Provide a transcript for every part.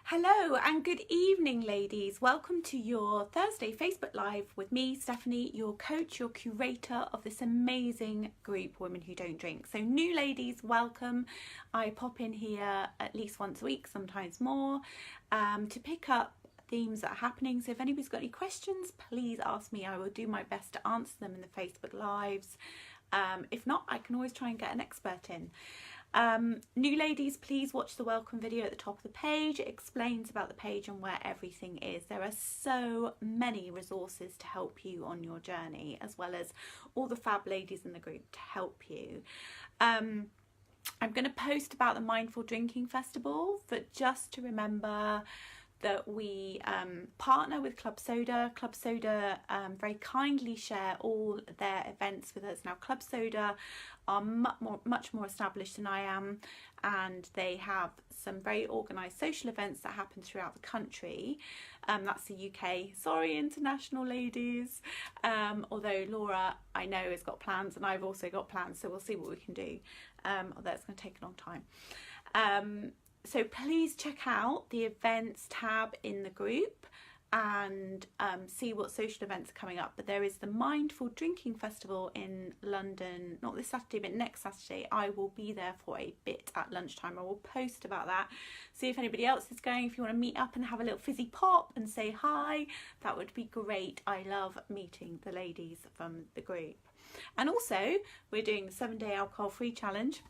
Hello and good evening, ladies. Welcome to your Thursday Facebook Live with me, Stephanie, your coach, your curator of this amazing group, Women Who Don't Drink. So new ladies, welcome. I pop in here at least once a week, sometimes more, to pick up themes that are happening. So if anybody's got any questions, please ask me. I will do my best to answer them in the Facebook Lives. If not, I can always try and get an expert in. New ladies, please watch the welcome video at the top of the page. It explains about the page and where everything is. There are so many resources to help you on your journey, as well as all the fab ladies in the group to help you. I'm going to post about the Mindful Drinking Festival, but just to remember that we partner with Club Soda. Club Soda very kindly share all their events with us. Now, Club Soda are much more established than I am, and they have some very organised social events that happen throughout the country. That's the UK. Sorry, international ladies. Although Laura, I know, has got plans, and I've also got plans, so we'll see what we can do. Although it's going to take a long time. So please check out the events tab in the group and see what social events are coming up. But there is the Mindful Drinking Festival in London, not this Saturday, but next Saturday. I will be there for a bit at lunchtime. I will post about that. See if anybody else is going. If you want to meet up and have a little fizzy pop and say hi, that would be great. I love meeting the ladies from the group. And also, we're doing the 7-day alcohol-free challenge.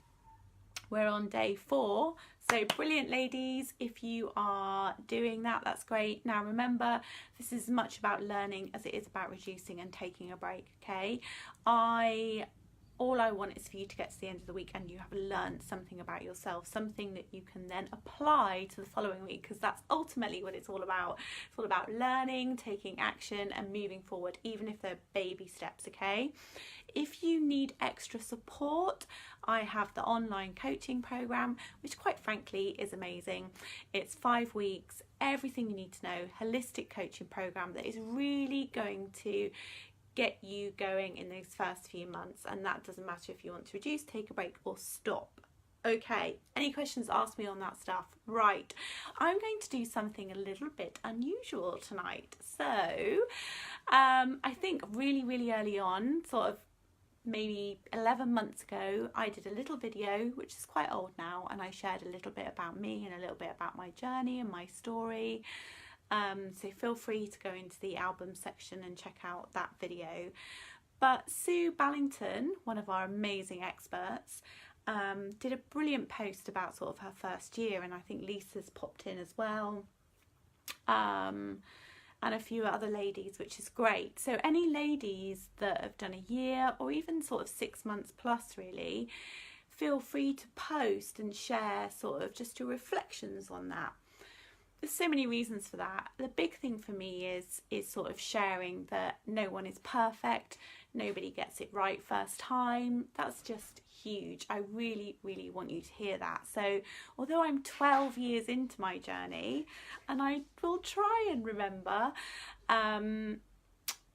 We're on day 4, so brilliant ladies. If you are doing that, that's great. Now remember, this is as much about learning as it is about reducing and taking a break, okay? All I want is for you to get to the end of the week and you have learned something about yourself, something that you can then apply to the following week, because that's ultimately what it's all about. It's all about learning, taking action and moving forward, even if they're baby steps, okay? If you need extra support, I have the online coaching program, which quite frankly is amazing. It's 5 weeks, everything you need to know, holistic coaching program that is really going to get you going in those first few months, and that doesn't matter if you want to reduce, take a break or stop. Okay, any questions, ask me on that stuff. Right, I'm going to do something a little bit unusual tonight. So I think really early on, sort of maybe 11 months ago, I did a little video, which is quite old now, and I shared a little bit about me and a little bit about my journey and my story. So feel free to go into the album section and check out that video. But Sue Ballington, one of our amazing experts, did a brilliant post about sort of her first year, and I think Lisa's popped in as well, and a few other ladies, which is great. So any ladies that have done a year or even sort of 6 months plus, really, feel free to post and share sort of just your reflections on that. There's so many reasons for that. The big thing for me is sort of sharing that no one is perfect, nobody gets it right first time. That's just huge. I really want you to hear that. So although I'm 12 years into my journey, and I will try and remember, I'm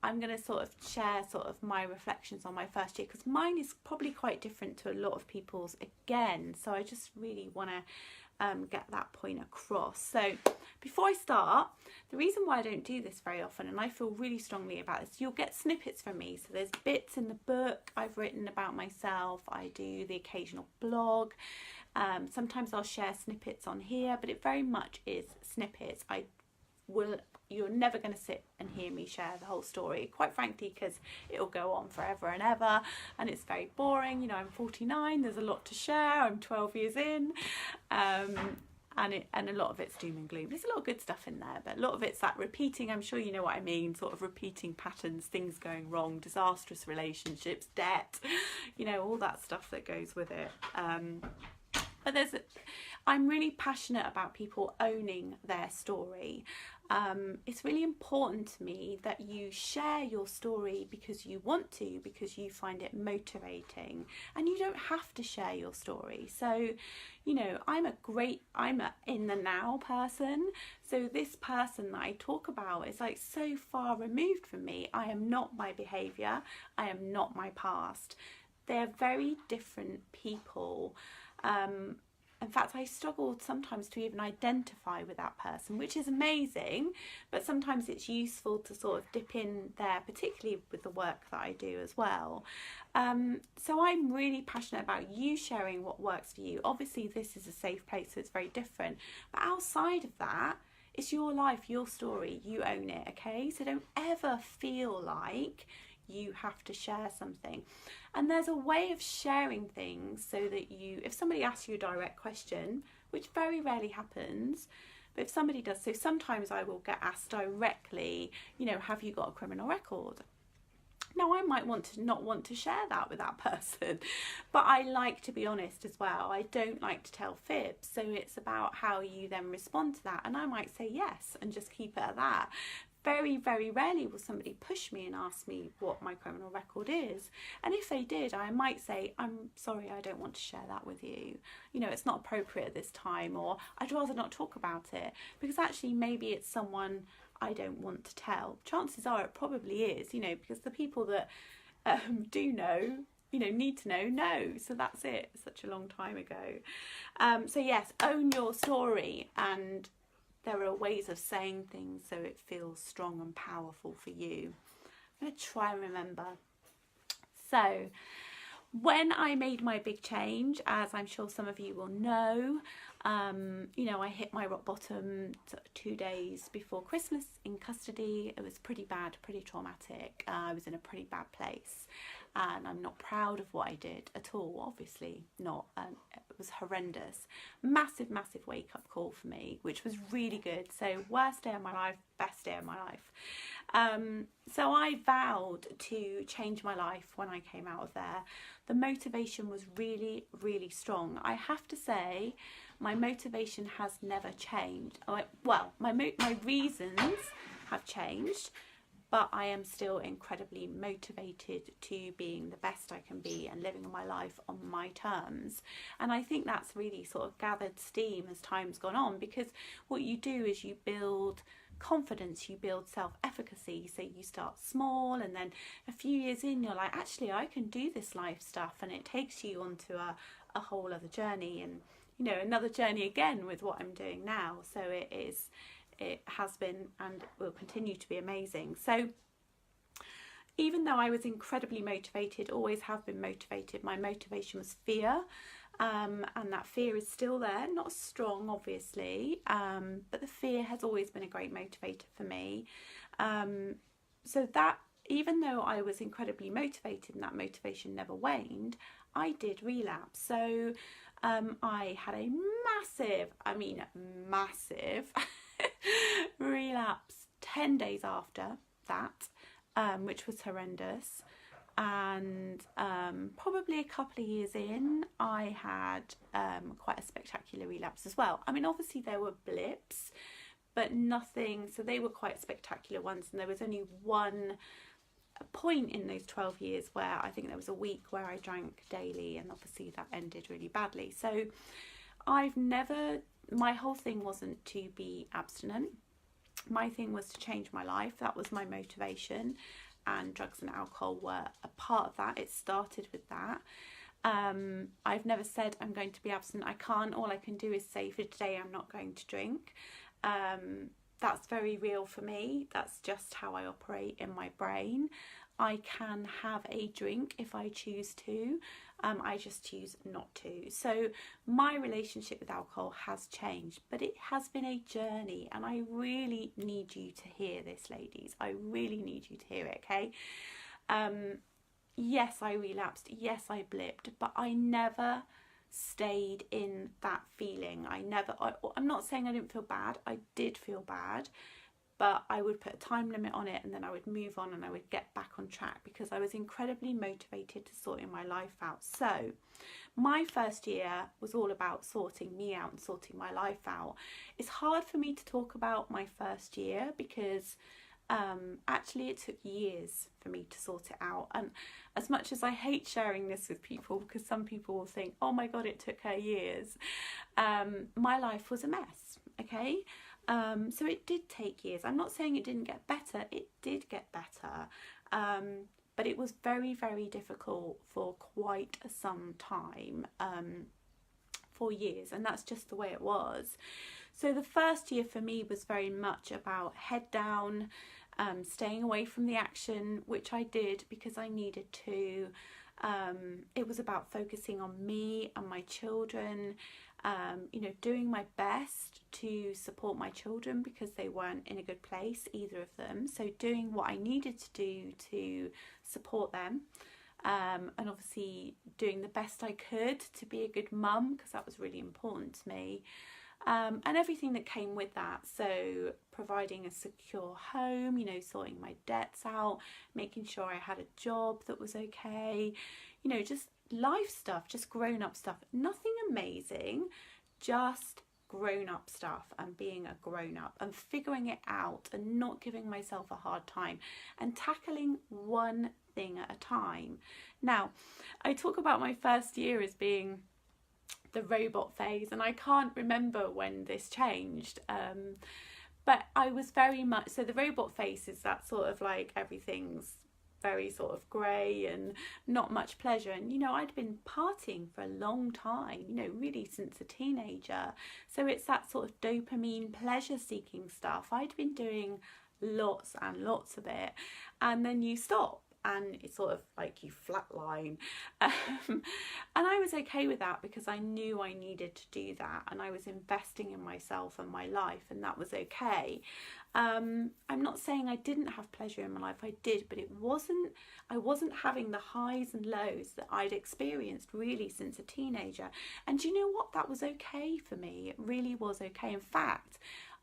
going to sort of share sort of my reflections on my first year, because mine is probably quite different to a lot of people's again. So I just really want to get that point across. So before I start, the reason why I don't do this very often, and I feel really strongly about this, you'll get snippets from me. So there's bits in the book I've written about myself. I do the occasional blog. Sometimes I'll share snippets on here, but it very much is snippets. You're never going to sit and hear me share the whole story, quite frankly, because it'll go on forever and ever, and it's very boring. You know, I'm 49, there's a lot to share, I'm 12 years in, and a lot of it's doom and gloom. There's a lot of good stuff in there, but a lot of it's that repeating, I'm sure you know what I mean, sort of repeating patterns, things going wrong, disastrous relationships, debt, you know, all that stuff that goes with it. But I'm really passionate about people owning their story. It's really important to me that you share your story because you want to, because you find it motivating, and you don't have to share your story. So, you know, I'm a in the now person. So this person that I talk about is like so far removed from me. I am not my behaviour. I am not my past. They're very different people. In fact, I struggled sometimes to even identify with that person, which is amazing, but sometimes it's useful to sort of dip in there, particularly with the work that I do as well. So I'm really passionate about you sharing what works for you. Obviously, this is a safe place, so it's very different. But outside of that, it's your life, your story, you own it, okay? So don't ever feel like you have to share something. And there's a way of sharing things so that you, if somebody asks you a direct question, which very rarely happens, but if somebody does, so sometimes I will get asked directly, you know, have you got a criminal record? Now, I might not want to share that with that person, but I like to be honest as well. I don't like to tell fibs. So it's about how you then respond to that. And I might say yes and just keep it at that. Very, very rarely will somebody push me and ask me what my criminal record is. And if they did, I might say, I'm sorry, I don't want to share that with you. You know, it's not appropriate at this time, or I'd rather not talk about it, because actually maybe it's someone I don't want to tell. Chances are it probably is, you know, because the people that do know, you know, need to know. So that's it. Such a long time ago. So yes, own your story, and there are ways of saying things so it feels strong and powerful for you. I'm going to try and remember. So when I made my big change, as I'm sure some of you will know, you know, I hit my rock bottom 2 days before Christmas in custody. It was pretty bad, pretty traumatic. I was in a pretty bad place, and I'm not proud of what I did at all, obviously not. It was horrendous. Massive, massive wake-up call for me, which was really good. So worst day of my life, best day of my life. So I vowed to change my life when I came out of there. The motivation was really, really strong. I have to say, my motivation has never changed. Well, my reasons have changed, but I am still incredibly motivated to being the best I can be and living my life on my terms. And I think that's really sort of gathered steam as time's gone on, because what you do is you build confidence, you build self-efficacy. So you start small, and then a few years in you're like, actually I can do this life stuff, and it takes you onto a whole other journey, and you know, another journey again with what I'm doing now. So it has been and will continue to be amazing. So even though I was incredibly motivated, always have been motivated, my motivation was fear. And that fear is still there, not strong obviously, but the fear has always been a great motivator for me. So that even though I was incredibly motivated and that motivation never waned, I did relapse. So I had a massive relapse 10 days after that, which was horrendous. And probably a couple of years in, I had quite a spectacular relapse as well. I mean, obviously there were blips, but nothing, so they were quite spectacular ones, and there was only one point in those 12 years where I think there was a week where I drank daily, and obviously that ended really badly. So my whole thing wasn't to be abstinent. My thing was to change my life. That was my motivation, and drugs and alcohol were a part of that. It started with that. I've never said I'm going to be abstinent. I can't. All I can do is say for today I'm not going to drink. That's very real for me. That's just how I operate in my brain. I can have a drink if I choose to. I just choose not to. So my relationship with alcohol has changed, but it has been a journey, and I really need you to hear this, ladies. I really need you to hear it, okay? Yes, I relapsed. Yes, I blipped, but I never stayed in that feeling. I'm not saying I didn't feel bad. I did feel bad, but I would put a time limit on it, and then I would move on and I would get back on track, because I was incredibly motivated to sorting my life out. So my first year was all about sorting me out and sorting my life out. It's hard for me to talk about my first year because actually it took years for me to sort it out. And as much as I hate sharing this with people, because some people will think, oh my god, it took her years, my life was a mess, okay? So it did take years. I'm not saying it didn't get better, it did get better, but it was very, very difficult for quite some time 4 years, and that's just the way it was. So the first year for me was very much about head down, staying away from the action, which I did because I needed to. It was about focusing on me and my children, doing my best to support my children because they weren't in a good place, either of them. So doing what I needed to do to support them. And obviously doing the best I could to be a good mum, because that was really important to me. And everything that came with that. So providing a secure home, sorting my debts out, making sure I had a job that was okay, just life stuff, just grown up stuff. Nothing amazing, just grown up stuff, and being a grown up and figuring it out and not giving myself a hard time and tackling one thing at a time. Now, I talk about my first year as being the robot phase, and I can't remember when this changed, but I was very much so. The robot phase is that sort of like everything's very sort of grey and not much pleasure, and I'd been partying for a long time, really since a teenager, so it's that sort of dopamine pleasure seeking stuff. I'd been doing lots and lots of it, and then you stop and it's sort of like you flatline, and I was okay with that because I knew I needed to do that, and I was investing in myself and my life, and that was okay. I'm not saying I didn't have pleasure in my life, I did, but I wasn't having the highs and lows that I'd experienced really since a teenager. And do you know what? That was okay for me. It really was okay. In fact,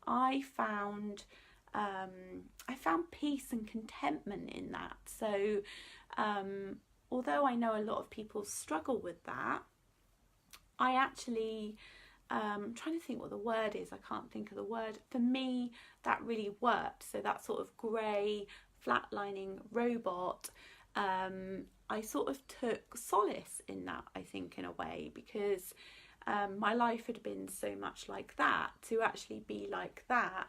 I found peace and contentment in that. So although I know a lot of people struggle with that, I actually, I'm trying to think what the word is, I can't think of the word. For me, that really worked. So that sort of grey, flatlining robot, I sort of took solace in that, I think, in a way, because my life had been so much like that. To actually be like that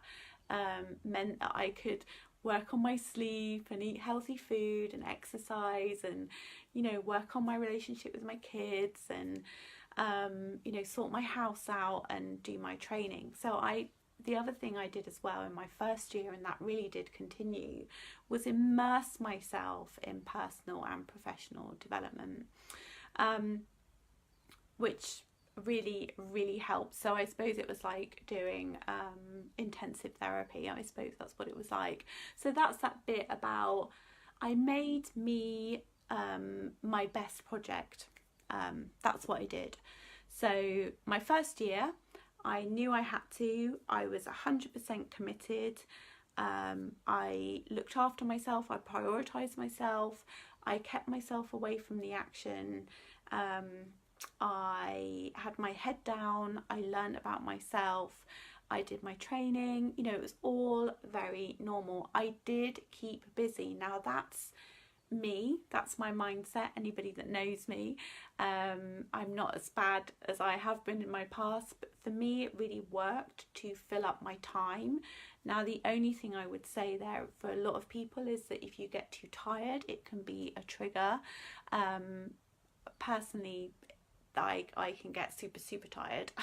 meant that I could work on my sleep and eat healthy food and exercise and work on my relationship with my kids and sort my house out and do my training. So the other thing I did as well in my first year, and that really did continue, was immerse myself in personal and professional development, which really helped. So I suppose it was like doing intensive therapy. I suppose that's what it was like. So that's that bit about, I made me my best project. That's what I did. So my first year, I knew I had to. I was 100% committed. I looked after myself. I prioritised myself. I kept myself away from the action. I had my head down. I learned about myself. I did my training. It was all very normal. I did keep busy. Now that's me, that's my mindset. Anybody that knows me, I'm not as bad as I have been in my past, but for me it really worked to fill up my time. Now the only thing I would say there for a lot of people is that if you get too tired, it can be a trigger. Personally, I can get super tired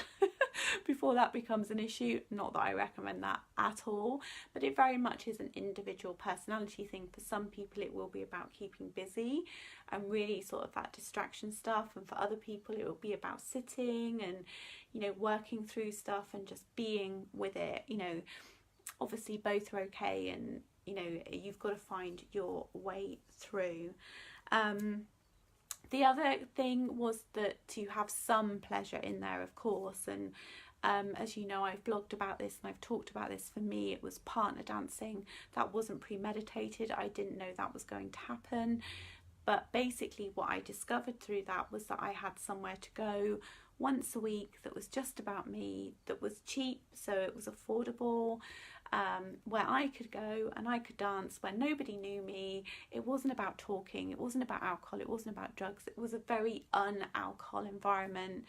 before that becomes an issue. Not that I recommend that at all, but it very much is an individual personality thing. For some people it will be about keeping busy and really sort of that distraction stuff, and for other people it will be about sitting and working through stuff and just being with it. Obviously both are okay, and you've got to find your way through. The other thing was that to have some pleasure in there, of course, and as you know, I've blogged about this and I've talked about this. For me, it was partner dancing. That wasn't premeditated. I didn't know that was going to happen. But basically what I discovered through that was that I had somewhere to go once a week that was just about me, that was cheap, so it was affordable, where I could go and I could dance, where nobody knew me. It wasn't about talking, it wasn't about alcohol, it wasn't about drugs. It was a very un-alcohol environment,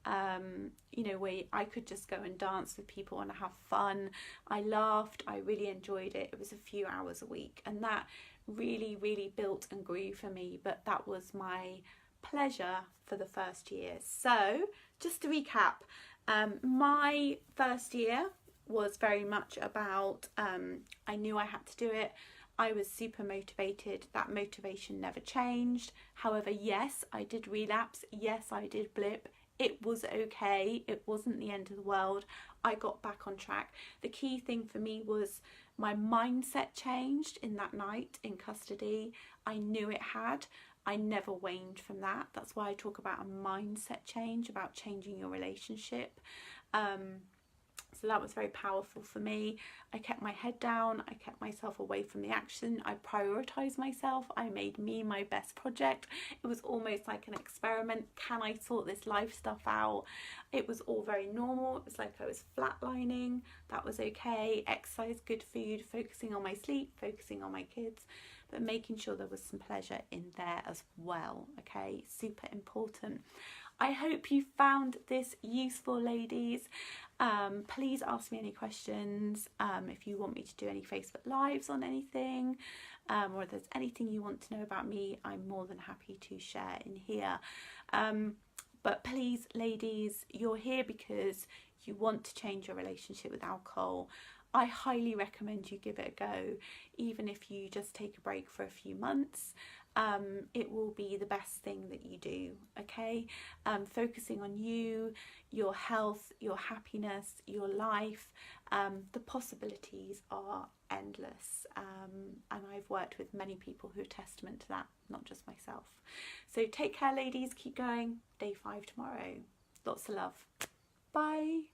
where I could just go and dance with people and have fun. I laughed, I really enjoyed it. It was a few hours a week, and that really built and grew for me. But that was my pleasure for the first year. So just to recap, my first year was very much about I knew I had to do it. I was super motivated. That motivation never changed. However, yes, I did relapse. Yes, I did blip. It was okay. It wasn't the end of the world. I got back on track. The key thing for me was my mindset changed in that night in custody. I knew it had. I never waned from that. That's why I talk about a mindset change, about changing your relationship. So that was very powerful for me. I kept my head down. I kept myself away from the action. I prioritised myself. I made me my best project. It was almost like an experiment. Can I sort this life stuff out? It was all very normal. It was like I was flatlining. That was okay. Exercise, good food, focusing on my sleep, focusing on my kids, but making sure there was some pleasure in there as well. Okay, super important. I hope you found this useful, ladies. Please ask me any questions. If you want me to do any Facebook Lives on anything, or if there's anything you want to know about me, I'm more than happy to share in here. But please, ladies, you're here because you want to change your relationship with alcohol. I highly recommend you give it a go, even if you just take a break for a few months. It will be the best thing that you do, okay? Focusing on you, your health, your happiness, your life. The possibilities are endless, and I've worked with many people who are testament to that, not just myself. So take care, ladies. Keep going. Day 5 tomorrow. Lots of love. Bye.